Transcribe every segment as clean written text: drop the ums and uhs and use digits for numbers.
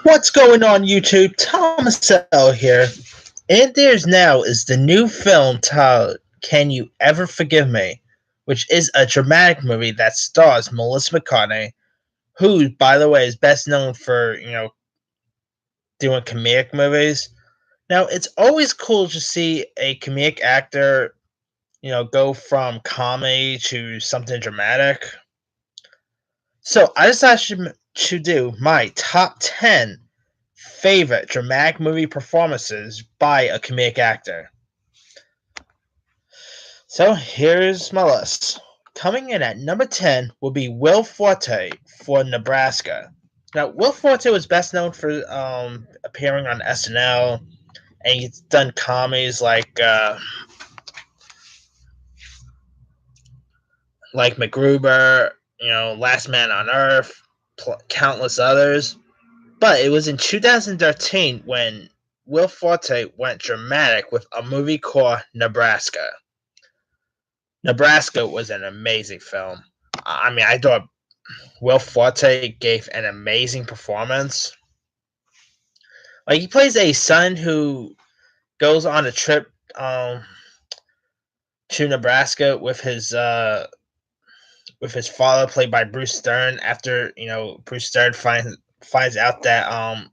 What's going on YouTube? Thomas L here. And there's now is the new film titled Can You Ever Forgive Me? Which is a dramatic movie that stars Melissa McCartney, who, by the way, is best known for, doing comedic movies. Now, it's always cool to see a comedic actor, go from comedy to something dramatic. So I decided to do my top 10 favorite dramatic movie performances by a comedic actor. So here's my list. Coming in at number 10 will be Will Forte for Nebraska. Now, Will Forte was best known for appearing on SNL, and he's done comedies like MacGruber, Last Man on Earth, countless others. But it was in 2013 when Will Forte went dramatic with a movie called Nebraska. Nebraska was an amazing film. I thought Will Forte gave an amazing performance. Like, he plays a son who goes on a trip to Nebraska with his father, played by Bruce Stern. After Bruce Stern finds out that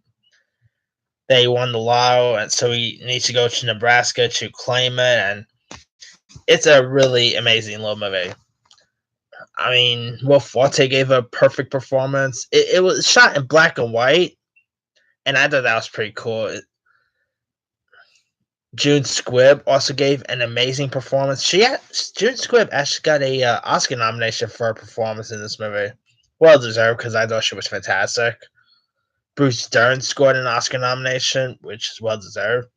they won the lotto, and so he needs to go to Nebraska to claim it, and it's a really amazing little movie. I mean, Will Forte gave a perfect performance. It was shot in black and white, and I thought that was pretty cool. June Squibb also gave an amazing performance. June Squibb actually got a Oscar nomination for her performance in this movie. Well deserved, because I thought she was fantastic. Bruce Dern scored an Oscar nomination, which is well deserved.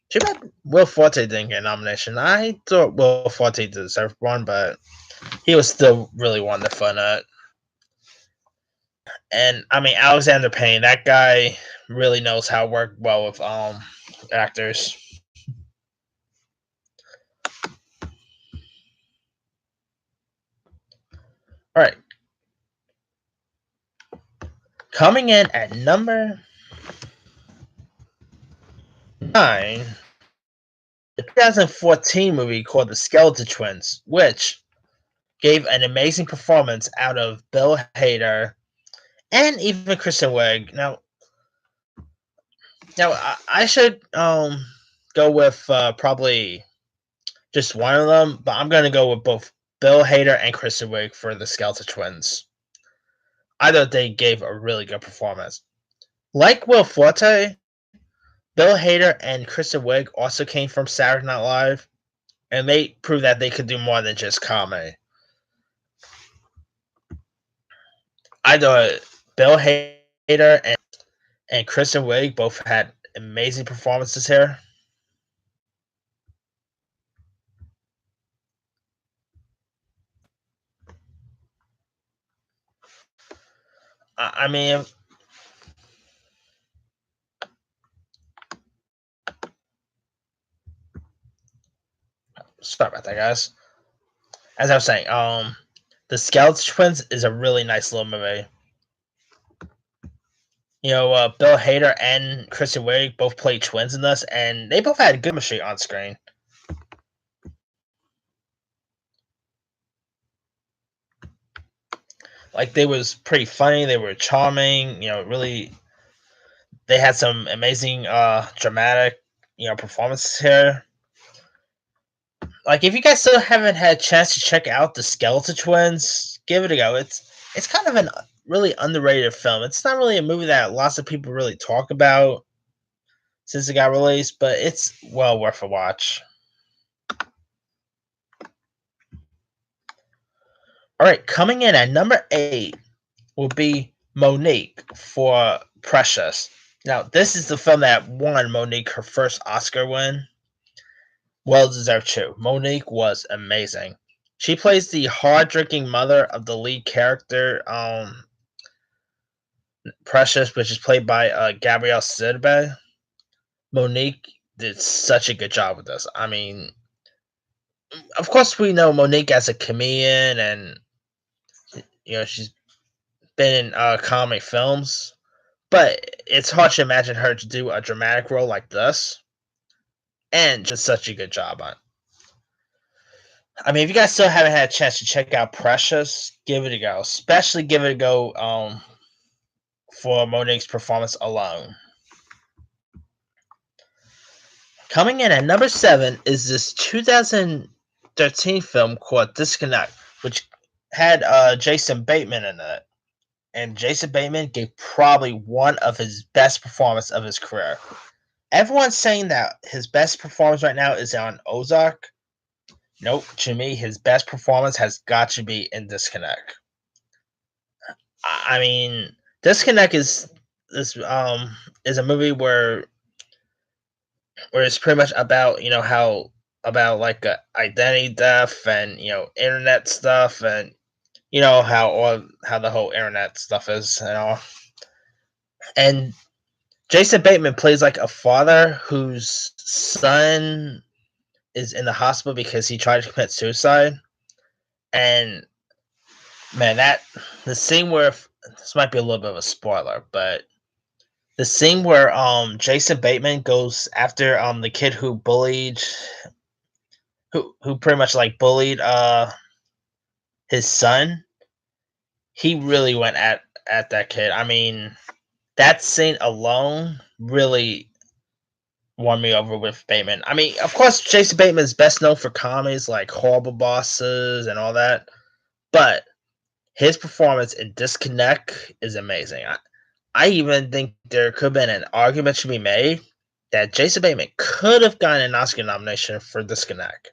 Too bad Will Forte didn't get a nomination. I thought Will Forte deserved one, but he was still really wonderful in it. And I mean, Alexander Payne, that guy really knows how to work well with actors. All right. Coming in at number 9, the 2014 movie called The Skeleton Twins, which gave an amazing performance out of Bill Hader and even Kristen Wiig. Now I should go with probably just one of them, but I'm going to go with both Bill Hader and Kristen Wiig for The Skeleton Twins. I thought they gave a really good performance. Like Will Forte, Bill Hader and Kristen Wiig also came from Saturday Night Live, and they proved that they could do more than just comedy. I thought Bill Hader and Kristen Wiig both had amazing performances here. I mean, sorry about that, guys. As I was saying, The Skeleton Twins is a really nice little movie. Bill Hader and Kristen Wiig both played twins in this, and they both had good chemistry on screen. Like, they was pretty funny. They were charming. Really, they had some amazing dramatic performances here. Like, if you guys still haven't had a chance to check out The Skeleton Twins, give it a go. It's kind of an really underrated film. It's not really a movie that lots of people really talk about since it got released, but it's well worth a watch. All right, coming in at number 8 will be Monique for Precious. Now, this is the film that won Monique her first Oscar win. Well deserved too. Monique was amazing. She plays the hard-drinking mother of the lead character, Precious, which is played by Gabrielle Sidibe. Monique did such a good job with this. I mean, of course we know Monique as a comedian, and she's been in comedy films, but it's hard to imagine her to do a dramatic role like this, and just such a good job on. I mean, if you guys still haven't had a chance to check out Precious, give it a go. Especially give it a go for Monique's performance alone. Coming in at number 7 is this 2013 film called Disconnect, which had Jason Bateman in it. And Jason Bateman gave probably one of his best performances of his career. Everyone's saying that his best performance right now is on Ozark. Nope, to me, his best performance has got to be in Disconnect. I mean, Disconnect is a movie where it's pretty much about how about like identity theft and internet stuff, and how the whole internet stuff is and all. And Jason Bateman plays like a father whose son is in the hospital because he tried to commit suicide. And man, that the scene where this might be a little bit of a spoiler, but the scene where Jason Bateman goes after the kid who pretty much like bullied his son, he really went at that kid. I mean, that scene alone really won me over with Bateman. I mean, of course, Jason Bateman is best known for comedies like Horrible Bosses and all that, but his performance in Disconnect is amazing. I even think there could have been an argument to be made that Jason Bateman could have gotten an Oscar nomination for Disconnect.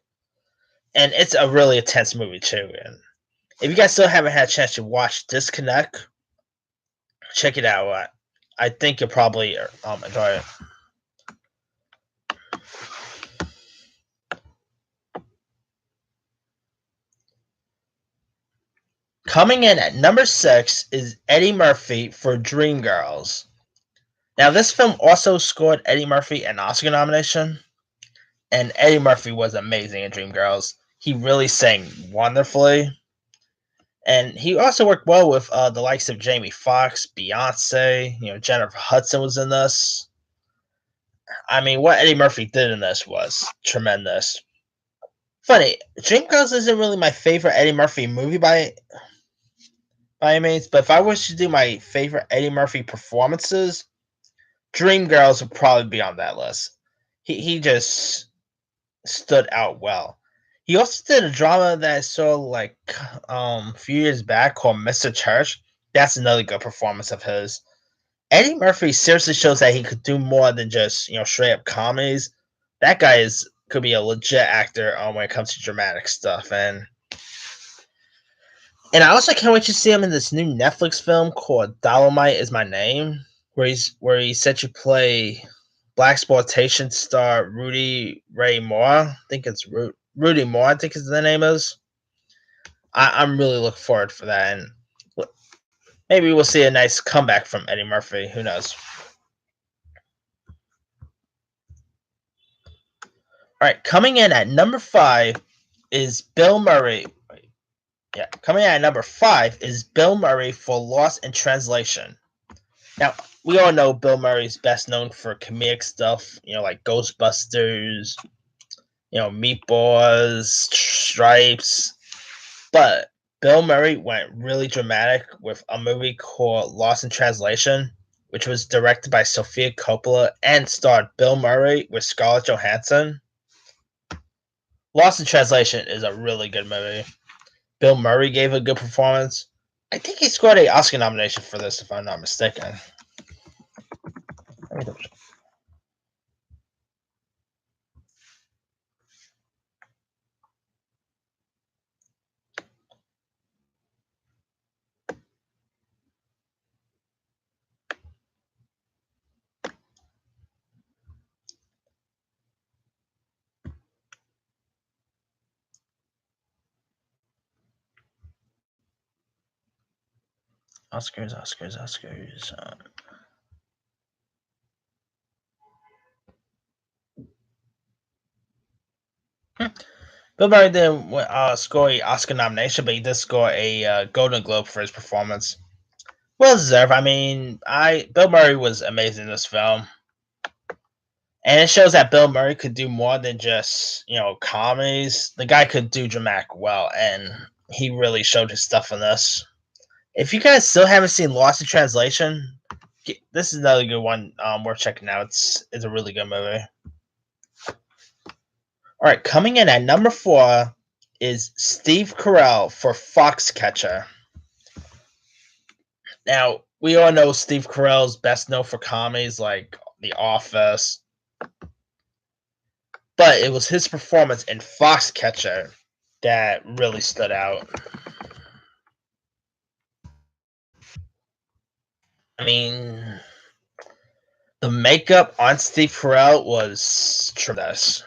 And it's a really intense movie, too. And if you guys still haven't had a chance to watch Disconnect, check it out. I think you'll probably enjoy it. Coming in at number 6 is Eddie Murphy for Dreamgirls. Now, this film also scored Eddie Murphy an Oscar nomination, and Eddie Murphy was amazing in Dreamgirls. He really sang wonderfully, and he also worked well with the likes of Jamie Foxx, Beyonce. Jennifer Hudson was in this. I mean, what Eddie Murphy did in this was tremendous. Funny, Dreamgirls isn't really my favorite Eddie Murphy movie by any means, but if I was to do my favorite Eddie Murphy performances, Dreamgirls would probably be on that list. He just stood out well. He also did a drama that I saw like a few years back called Mr. Church. That's another good performance of his. Eddie Murphy seriously shows that he could do more than just straight up comedies. That guy could be a legit actor when it comes to dramatic stuff, and I also can't wait to see him in this new Netflix film called Dolomite Is My Name, where he's set to play blaxploitation star Rudy Ray Moore. I think it's Rudy Moore. I think is the name is. I'm really looking forward for that, and maybe we'll see a nice comeback from Eddie Murphy. Who knows? All right, coming in at number 5 is Bill Murray. Yeah, coming in at number 5 is Bill Murray for Lost in Translation. Now, we all know Bill Murray's best known for comedic stuff, like Ghostbusters, Meatballs, Stripes. But Bill Murray went really dramatic with a movie called Lost in Translation, which was directed by Sofia Coppola and starred Bill Murray with Scarlett Johansson. Lost in Translation is a really good movie. Bill Murray gave a good performance. I think he scored an Oscar nomination for this, if I'm not mistaken. Let me double check. Oscars. Bill Murray didn't score a Oscar nomination, but he did score a Golden Globe for his performance. Well deserved. I mean, I Bill Murray was amazing in this film, and it shows that Bill Murray could do more than just comedies. The guy could do dramatic well, and he really showed his stuff in this. If you guys still haven't seen Lost in Translation, this is another good one worth checking out. It's a really good movie. All right, coming in at number 4 is Steve Carell for Foxcatcher. Now, we all know Steve Carell's best known for comedies like The Office, but it was his performance in Foxcatcher that really stood out. I mean, the makeup on Steve Carell was tremendous.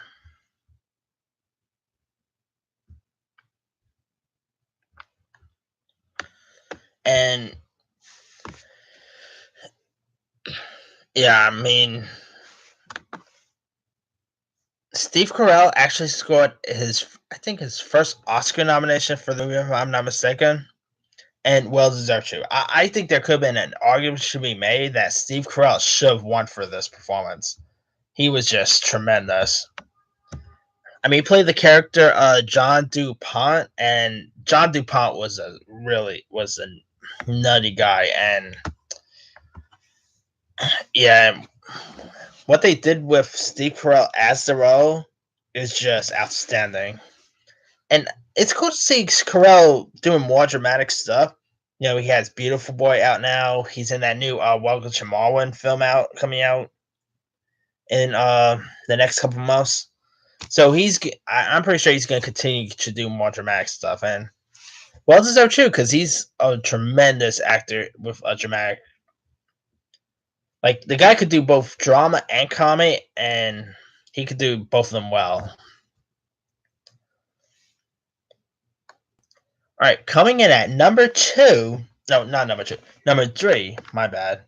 And yeah, I mean, Steve Carell actually scored his first Oscar nomination for the movie, if I'm not mistaken, and well deserved too. I think there could have been an argument should be made that Steve Carell should have won for this performance. He was just tremendous. I mean, he played the character John DuPont, and John DuPont was a nutty guy, and yeah, what they did with Steve Carell as the role is just outstanding. And it's cool to see Carell doing more dramatic stuff. He has Beautiful Boy out now. He's in that new Welcome to Marwen film coming out in the next couple months. So I'm pretty sure he's going to continue to do more dramatic stuff, and well deserved too, because he's a tremendous actor with a dramatic. Like the guy could do both drama and comedy, and he could do both of them well. All right, coming in at number 2. No, not number 2. Number 3. My bad.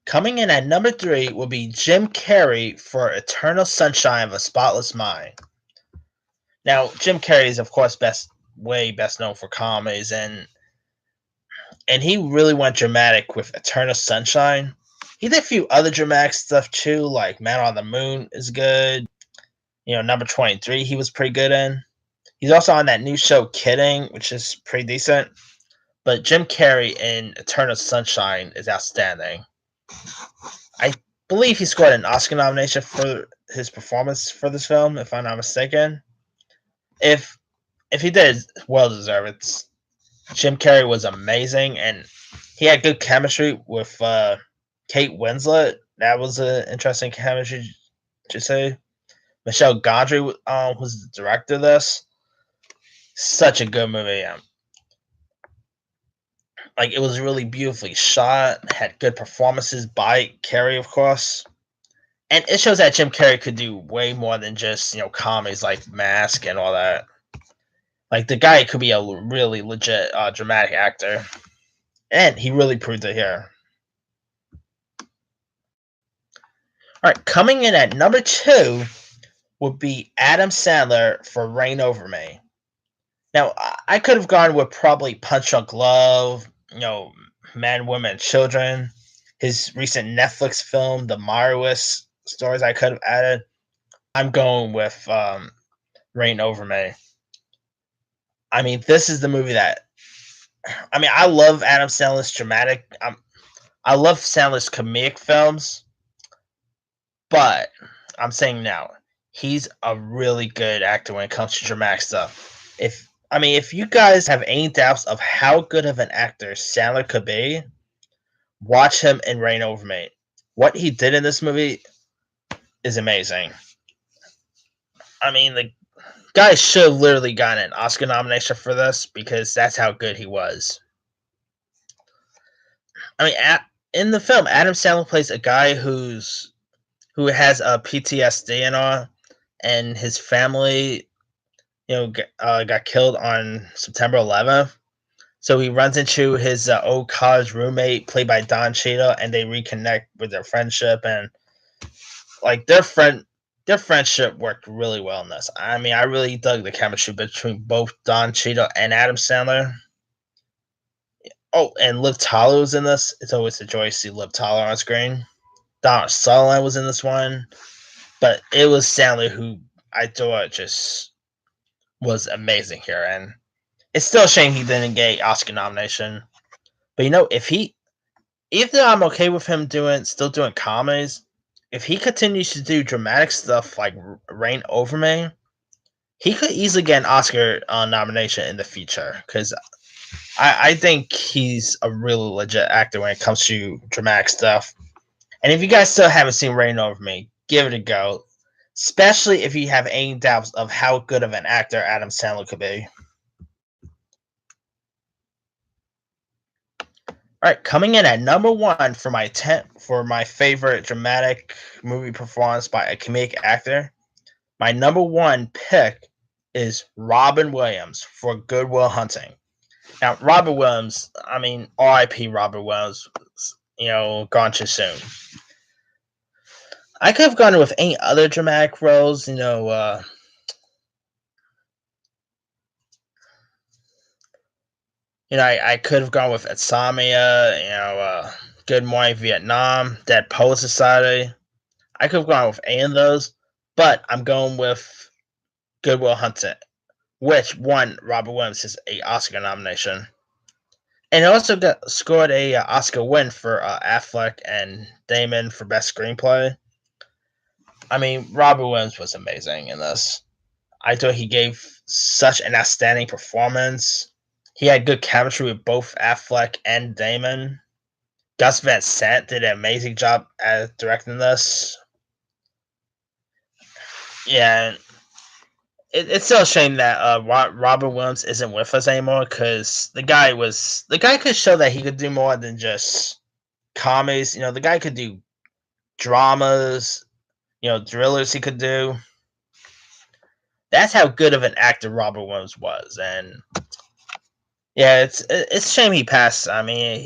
Coming in at number 3 will be Jim Carrey for Eternal Sunshine of a Spotless Mind. Now, Jim Carrey is, of course, way best known for comedies, and he really went dramatic with Eternal Sunshine. He did a few other dramatic stuff too, like Man on the Moon is good. Number 23 he was pretty good in. He's also on that new show Kidding, which is pretty decent. But Jim Carrey in Eternal Sunshine is outstanding. I believe he scored an Oscar nomination for his performance for this film, if I'm not mistaken. If he did, well deserved. Jim Carrey was amazing, and he had good chemistry with Kate Winslet. That was an interesting chemistry to say. Michelle Gondry was the director of this. Such a good movie. Like, it was really beautifully shot, had good performances by Carrey, of course. And it shows that Jim Carrey could do way more than just, comedies like Mask and all that. Like, the guy could be a really legit dramatic actor. And he really proved it here. Alright, coming in at number 2 would be Adam Sandler for Reign Over Me. Now, I could have gone with probably Punch Drunk Love, Men, Women, Children. His recent Netflix film, The Meyerowitz Stories, I could have added. I'm going with Reign Over Me. I mean, this is the movie that... I mean, I love Adam Sandler's dramatic... I love Sandler's comedic films, but I'm saying now, he's a really good actor when it comes to dramatic stuff. If you guys have any doubts of how good of an actor Sandler could be, watch him in Reign Over Me. What he did in this movie is amazing. I mean, the guy should have literally gotten an Oscar nomination for this because that's how good he was. I mean, in the film, Adam Sandler plays a guy who has a PTSD and all, and his family, got killed on September 11th. So he runs into his old college roommate, played by Don Cheadle, and they reconnect with their friendship, and like their friend, their friendship worked really well in this. I mean, I really dug the chemistry between both Don Cheadle and Adam Sandler. Oh, and Liv Tyler was in this. It's always a joy to see Liv Tyler on screen. Donald Sutherland was in this one, but it was Sandler who I thought just was amazing here, and it's still a shame he didn't get an Oscar nomination. But if he, even though I'm okay with him still doing comedies, if he continues to do dramatic stuff like Reign Over Me, he could easily get an Oscar nomination in the future because I think he's a really legit actor when it comes to dramatic stuff. And if you guys still haven't seen Reign Over Me, give it a go. Especially if you have any doubts of how good of an actor Adam Sandler could be. All right, coming in at number one for my favorite dramatic movie performance by a comedic actor. My number one pick is Robin Williams for Good Will Hunting. Now, Robin Williams, I mean, R.I.P. Robin Williams, gone too soon. I could have gone with any other dramatic roles, I could have gone with Atsamia, Good Morning Vietnam, Dead Poet Society. I could have gone with any of those, but I'm going with Good Will Hunting, which won Robin Williams a Oscar nomination. And it also scored a Oscar win for Affleck and Damon for Best Screenplay. I mean, Robin Williams was amazing in this. I thought he gave such an outstanding performance. He had good chemistry with both Affleck and Damon. Gus Van Sant did an amazing job at directing this. Yeah, it's still a shame that Robin Williams isn't with us anymore because the guy could show that he could do more than just comedies. The guy could do dramas, thrillers. He could do. That's how good of an actor Robin Williams was, and yeah, it's a shame he passed. I mean,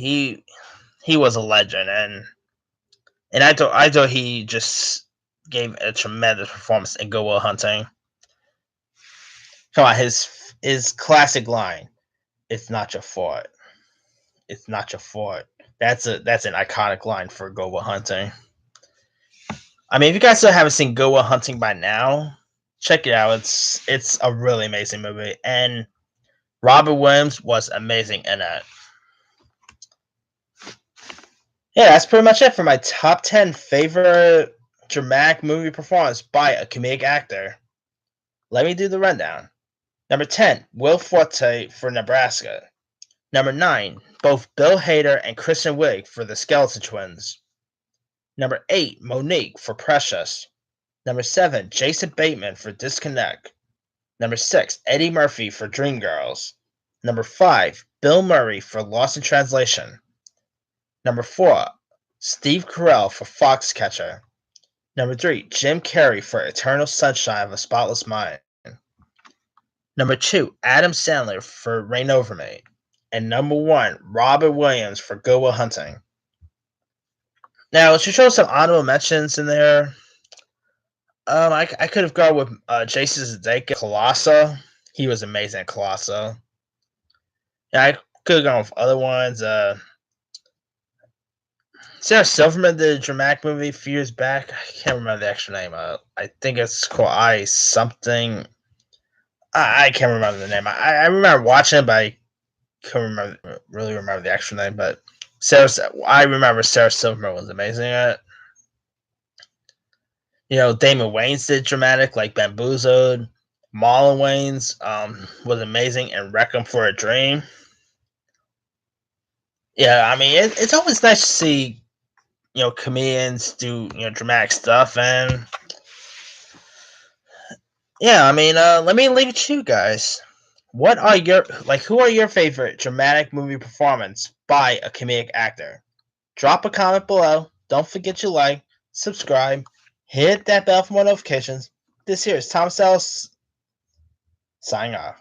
he was a legend, and I thought he just gave a tremendous performance in Good Will Hunting. Come on, his classic line, "It's not your fault. It's not your fault." That's an iconic line for Good Will Hunting. I mean, if you guys still haven't seen Good Will Hunting by now, check it out. It's a really amazing movie, and Robin Williams was amazing in it. Yeah, that's pretty much it for my top 10 favorite dramatic movie performance by a comedic actor. Let me do the rundown. Number 10, Will Forte for Nebraska. Number 9, both Bill Hader and Kristen Wiig for The Skeleton Twins. Number 8, Monique for Precious. Number 7, Jason Bateman for Disconnect. Number 6, Eddie Murphy for Dreamgirls. Number 5, Bill Murray for Lost in Translation. Number 4, Steve Carell for Foxcatcher. Number 3, Jim Carrey for Eternal Sunshine of a Spotless Mind. Number 2, Adam Sandler for Reign Over Me. And number 1, Robin Williams for Good Will Hunting. Now, to show some honorable mentions in there, I could have gone with Jason Sudeikis, Colossal. He was amazing at Colossal. Yeah, I could have gone with other ones. Sarah Silverman did a dramatic movie a few years back. I can't remember the actual name. I think it's called I Something. I can't remember the name. I remember watching it, but I couldn't really remember the actual name. But I remember Sarah Silverman was amazing at it. Damon Wayans did dramatic, like Bamboozled. Marlon Wayans was amazing in Requiem for a Dream. Yeah, I mean, it's always nice to see, comedians do, dramatic stuff. And yeah, I mean, let me leave it to you guys. Who are your favorite dramatic movie performance by a comedic actor? Drop a comment below. Don't forget to like, subscribe, hit that bell for more notifications. This here is Thomas Ellis signing off.